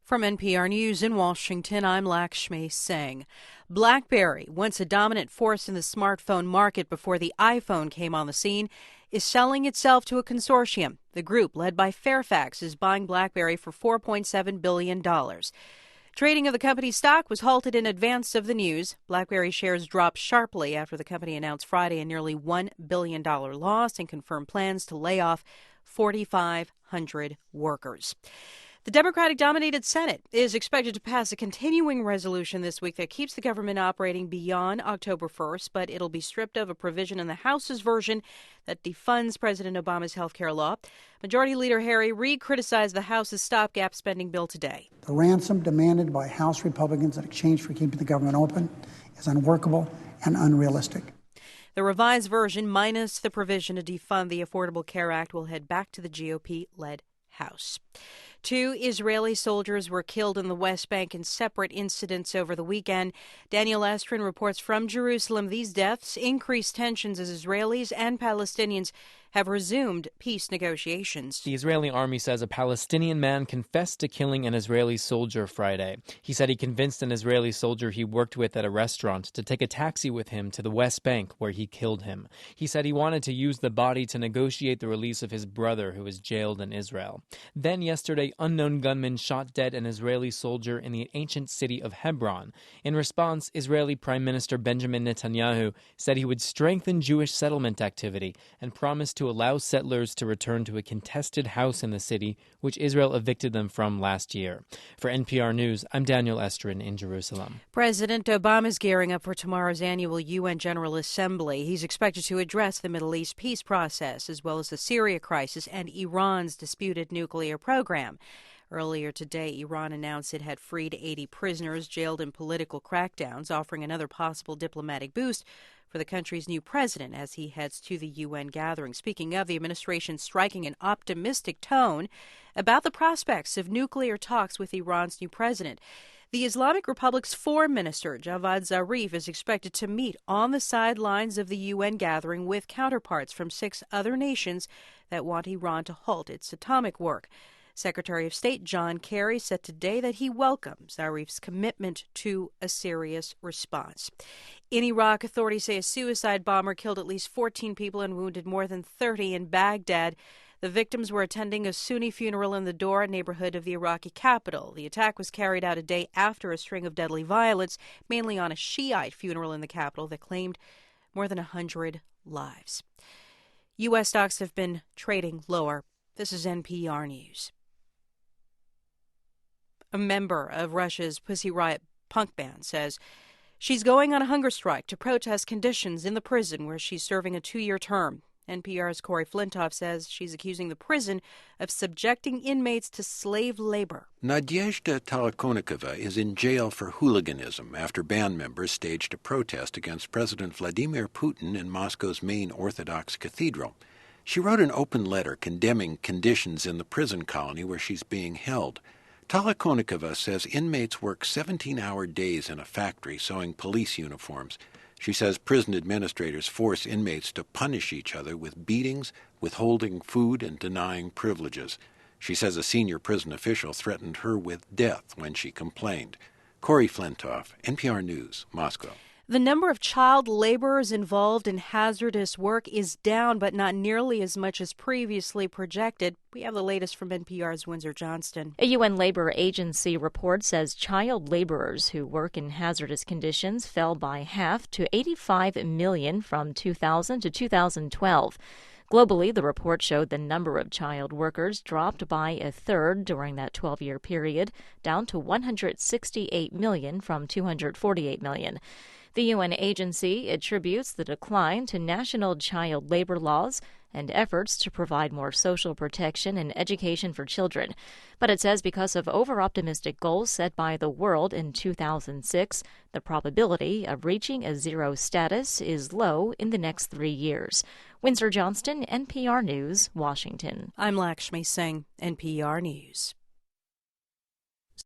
From NPR News in Washington, I'm Lakshmi Singh. BlackBerry, once a dominant force in the smartphone market before the iPhone came on the scene, is selling itself to a consortium. The group, led by Fairfax, is buying BlackBerry for $4.7 billion. Trading of the company's stock was halted in advance of the news. BlackBerry shares dropped sharply after the company announced Friday a nearly $1 billion loss and confirmed plans to lay off 4,500 workers. The Democratic-dominated Senate is expected to pass a continuing resolution this week that keeps the government operating beyond October 1st, but it'll be stripped of a provision in the House's version that defunds President Obama's health care law. Majority Leader Harry Reid criticized the House's stopgap spending bill today. The ransom demanded by House Republicans in exchange for keeping the government open is unworkable and unrealistic. The revised version, minus the provision to defund the Affordable Care Act, will head back to the GOP-led House. 2 Israeli soldiers were killed in the West Bank in separate incidents over the weekend. Daniel Estrin reports from Jerusalem. These deaths increase tensions as Israelis and Palestinians have resumed peace negotiations. The Israeli army says a Palestinian man confessed to killing an Israeli soldier Friday. He said he convinced an Israeli soldier he worked with at a restaurant to take a taxi with him to the West Bank, where he killed him. He said he wanted to use the body to negotiate the release of his brother, who is jailed in Israel. Then yesterday, unknown gunmen shot dead an Israeli soldier in the ancient city of Hebron. In response, Israeli Prime Minister Benjamin Netanyahu said he would strengthen Jewish settlement activity and promised to allow settlers to return to a contested house in the city, which Israel evicted them from last year. For NPR News, I'm Daniel Estrin in Jerusalem. President Obama is gearing up for tomorrow's annual UN General Assembly. He's expected to address the Middle East peace process, as well as the Syria crisis and Iran's disputed nuclear program. Earlier today, Iran announced it had freed 80 prisoners jailed in political crackdowns, offering another possible diplomatic boost for the country's new president as he heads to the UN gathering. Speaking of, the administration striking an optimistic tone about the prospects of nuclear talks with Iran's new president. The Islamic Republic's foreign minister, Javad Zarif, is expected to meet on the sidelines of the UN gathering with counterparts from 6 other nations that want Iran to halt its atomic work. Secretary of State John Kerry said today that he welcomes Zarif's commitment to a serious response. In Iraq, authorities say a suicide bomber killed at least 14 people and wounded more than 30 in Baghdad. The victims were attending a Sunni funeral in the Dora neighborhood of the Iraqi capital. The attack was carried out a day after a string of deadly violence, mainly on a Shiite funeral in the capital that claimed more than 100 lives. U.S. stocks have been trading lower. This is NPR News. A member of Russia's Pussy Riot punk band says she's going on a hunger strike to protest conditions in the prison where she's serving a 2-year term. NPR's Corey Flintoff says she's accusing the prison of subjecting inmates to slave labor. Nadezhda Tolokonikova is in jail for hooliganism after band members staged a protest against President Vladimir Putin in Moscow's main Orthodox cathedral. She wrote an open letter condemning conditions in the prison colony where she's being held. Tolokonikova says inmates work 17-hour days in a factory sewing police uniforms. She says prison administrators force inmates to punish each other with beatings, withholding food, and denying privileges. She says a senior prison official threatened her with death when she complained. Corey Flintoff, NPR News, Moscow. The number of child laborers involved in hazardous work is down, but not nearly as much as previously projected. We have the latest from NPR's Windsor Johnston. A UN labor agency report says child laborers who work in hazardous conditions fell by half to 85 million from 2000 to 2012. Globally, the report showed the number of child workers dropped by a third during that 12-year period, down to 168 million from 248 million. The UN agency attributes the decline to national child labor laws and efforts to provide more social protection and education for children. But it says because of over-optimistic goals set by the world in 2006, the probability of reaching a zero status is low in the next 3 years. Windsor Johnston, NPR News, Washington. I'm Lakshmi Singh, NPR News.